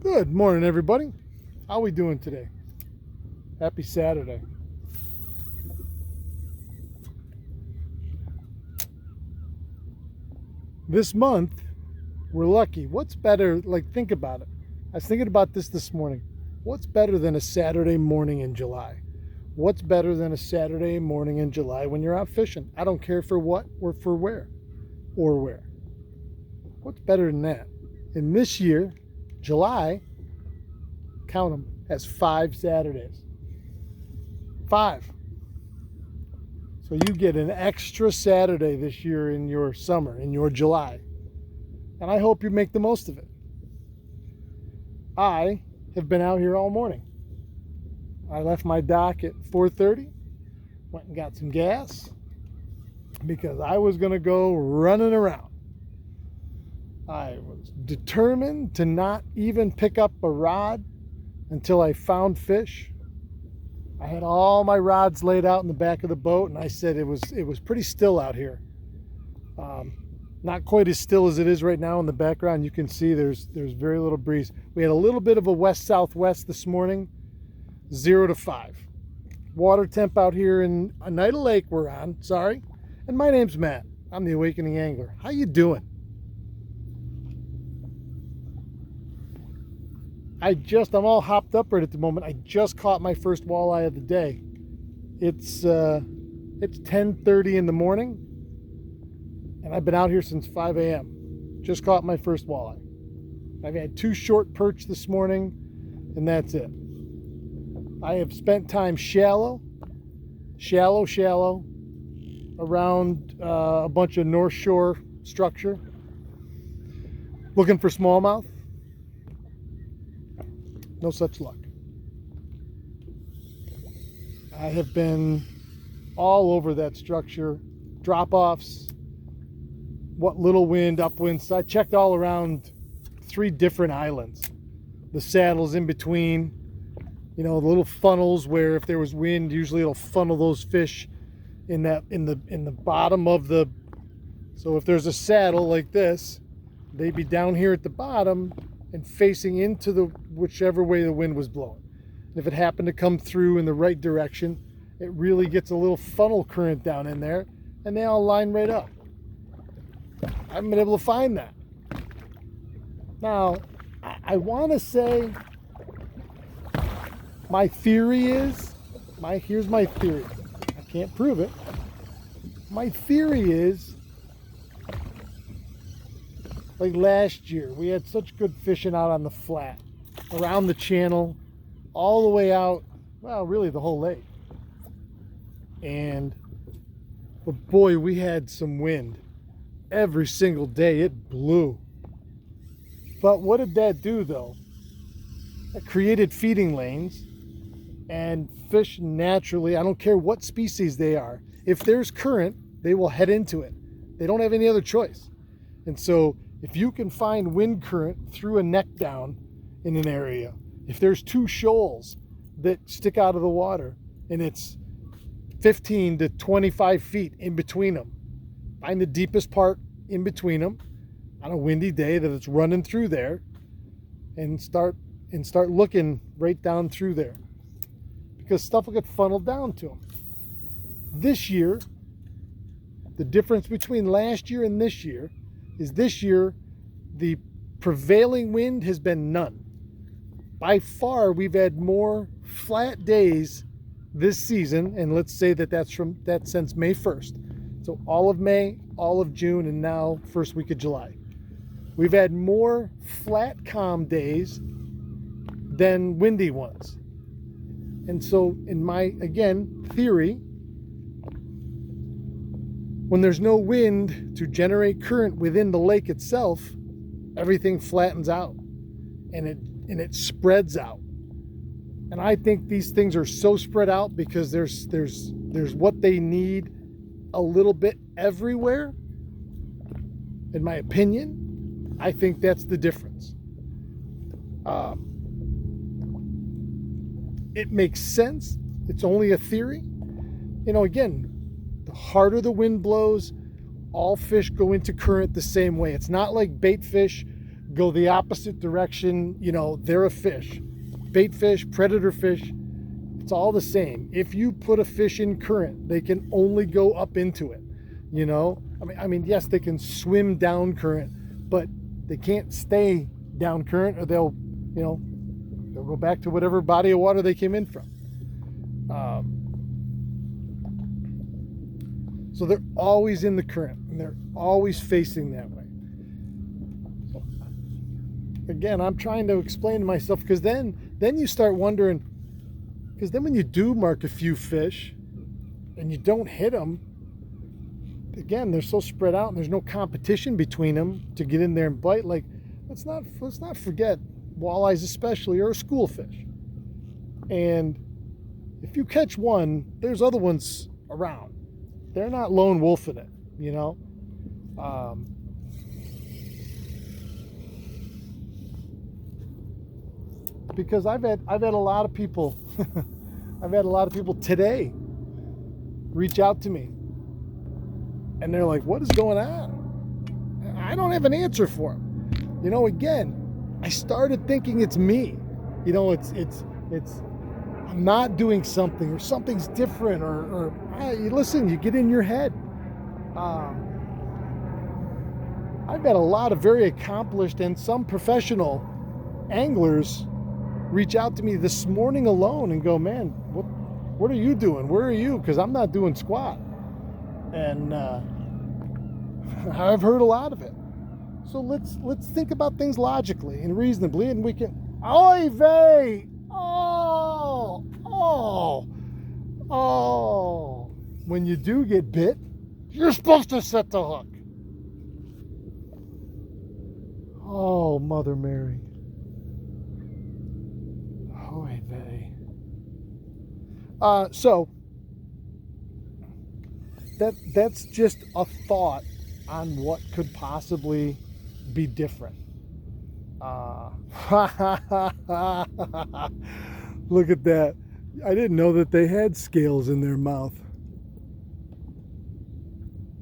Good morning, everybody. How we doing today? Happy Saturday. This month, we're lucky. What's better? Think about it. I was thinking about this morning. What's better than a Saturday morning in July? What's better than a Saturday morning in July when you're out fishing? I don't care for what or for where or where. What's better than that? And this year, July, count them, has 5 Saturdays. 5. So you get an extra Saturday this year in your summer, in your July. And I hope you make the most of it. I have been out here all morning. I left my dock at 4:30, went and got some gas because I was going to go running around. I was determined to not even pick up a rod until I found fish. I had all my rods laid out in the back of the boat, and I said it was pretty still out here. Not quite as still as it is right now in the background. You can see there's very little breeze. We had a little bit of a west-southwest this morning, 0 to 5. Water temp out here in Oneida Lake we're on, sorry. And my name's Matt. I'm the Awakening Angler. How you doing? I'm all hopped up right at the moment. I just caught my first walleye of the day. It's 10:30 in the morning, and I've been out here since 5 a.m. Just caught my first walleye. I've had 2 short perch this morning, and that's it. I have spent time shallow, around a bunch of North Shore structure, looking for smallmouth. No such luck. I have been all over that structure, drop-offs, what little wind, upwind. So I checked all around 3 different islands. The saddles in between, the little funnels where if there was wind, usually it'll funnel those fish in the bottom of the. So if there's a saddle like this, they'd be down here at the bottom and facing into the whichever way the wind was blowing. And if it happened to come through in the right direction, it really gets a little funnel current down in there, and they all line right up. I haven't been able to find that. Now, I want to say my theory is, here's my theory. I can't prove it. My theory is, like last year, we had such good fishing out on the flat, around the channel, all the way out, well, really the whole lake. But boy, we had some wind. Every single day it blew. But what did that do though? It created feeding lanes, and fish naturally, I don't care what species they are, if there's current, they will head into it. They don't have any other choice. And so if you can find wind current through a neck down in an area, if there's 2 shoals that stick out of the water and it's 15 to 25 feet in between them, find the deepest part in between them on a windy day that it's running through there, and start looking right down through there, because stuff will get funneled down to them. This year, the difference between last year and this year is this year the prevailing wind has been none. By far, we've had more flat days this season, and let's say that's since May 1st. So all of May, all of June, and now first week of July. We've had more flat, calm days than windy ones. And so in my, again, theory, when there's no wind to generate current within the lake itself, everything flattens out and it spreads out. And I think these things are so spread out because there's what they need a little bit everywhere. In my opinion, I think that's the difference. It makes sense. It's only a theory. Again, the harder the wind blows, all fish go into current the same way. It's not like bait fish go the opposite direction. You know, they're a fish. Bait fish, predator fish, it's all the same. If you put a fish in current, they can only go up into it. You know, I mean, yes, they can swim down current, but they can't stay down current, or they'll go back to whatever body of water they came in from. So they're always in the current, and they're always facing that way. So, again, I'm trying to explain to myself, because then you start wondering, because then when you do mark a few fish and you don't hit them, again, they're so spread out and there's no competition between them to get in there and bite. Like, let's not forget walleyes especially are a school fish. And if you catch one, there's other ones around. They're not lone wolfing it, you know. Because I've had a lot of people I've had a lot of people today reach out to me, and they're like, what is going on? I don't have an answer for them. You know, again, I started thinking it's me. You know, it's I'm not doing something, or something's different, or listen, you get in your head. I've had a lot of very accomplished and some professional anglers reach out to me this morning alone and go, man, what are you doing? Where are you? Because I'm not doing squat. And I've heard a lot of it. So let's think about things logically and reasonably, and we can. Oy vey! Oh! When you do get bit, you're supposed to set the hook. Oh, Mother Mary. Oy vey. So that's just a thought on what could possibly be different. Look at that. I didn't know that they had scales in their mouth.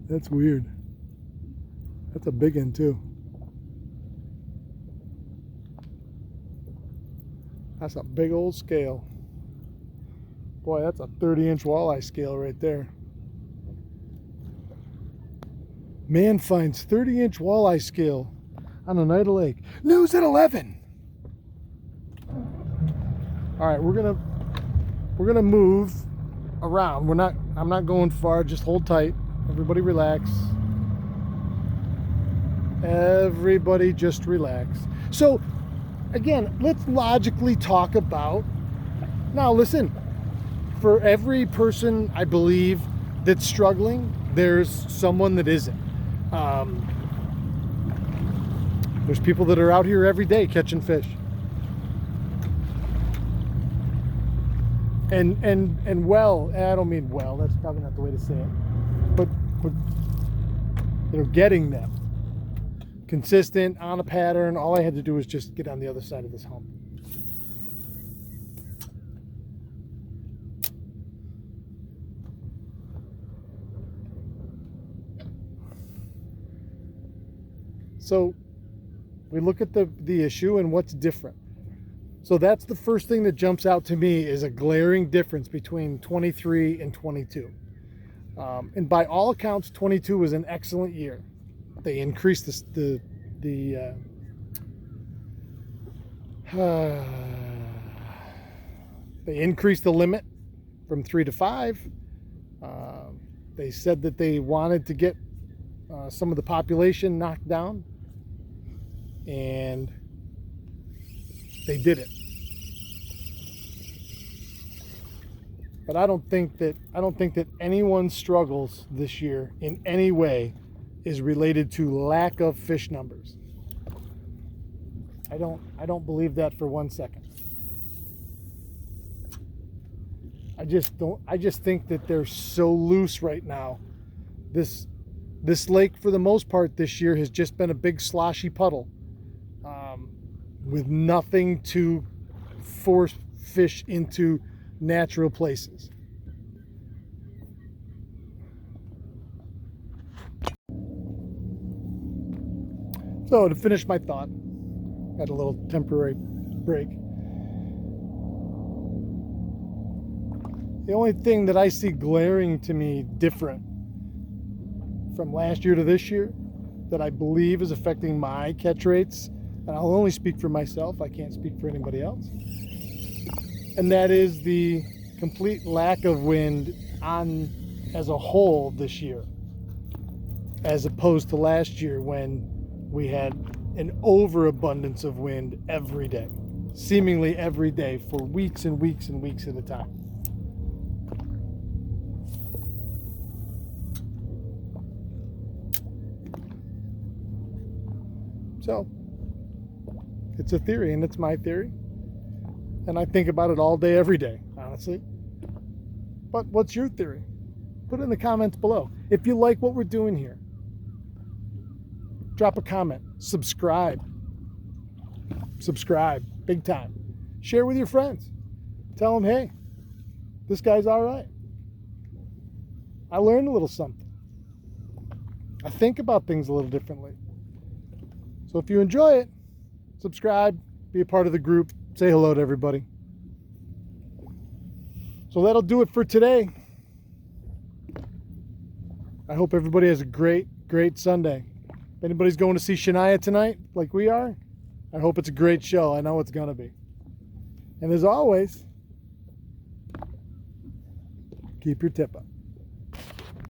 That's weird. That's a big one too. That's a big old scale. Boy, that's a 30-inch walleye scale right there. Man finds 30-inch walleye scale on Oneida Lake. News at 11. All right, we're gonna move around. I'm not going far. Just hold tight. Everybody relax. Everybody just relax. So, again, let's logically talk about. Now, listen. For every person, I believe, that's struggling, there's someone that isn't. There's people that are out here every day catching fish. And well, I don't mean well, that's probably not the way to say it. But getting them. Consistent, on a pattern. All I had to do was just get on the other side of this hump. So we look at the issue and what's different. So that's the first thing that jumps out to me, is a glaring difference between 23 and 22. And by all accounts, 22 was an excellent year. They increased they increased the limit from 3 to 5. They said that they wanted to get some of the population knocked down, and they did it. But I don't think that anyone's struggles this year in any way is related to lack of fish numbers. I don't believe that for 1 second. I just think that they're so loose right now. This lake, for the most part this year, has just been a big sloshy puddle, with nothing to force fish into natural places. So to finish my thought, Had a little temporary break. The only thing that I see glaring to me different from last year to this year that I believe is affecting my catch rates, and I'll only speak for myself, I can't speak for anybody else, and that is the complete lack of wind on as a whole this year, as opposed to last year when we had an overabundance of wind every day, seemingly every day for weeks and weeks and weeks at a time. So it's a theory, and it's my theory, and I think about it all day, every day, honestly. But what's your theory? Put it in the comments below. If you like what we're doing here, drop a comment, subscribe, big time. Share with your friends. Tell them, hey, this guy's all right. I learned a little something. I think about things a little differently. So if you enjoy it, subscribe, be a part of the group, say hello to everybody. So that'll do it for today. I hope everybody has a great, great Sunday. If anybody's going to see Shania tonight, like we are, I hope it's a great show. I know it's going to be. And as always, keep your tip up.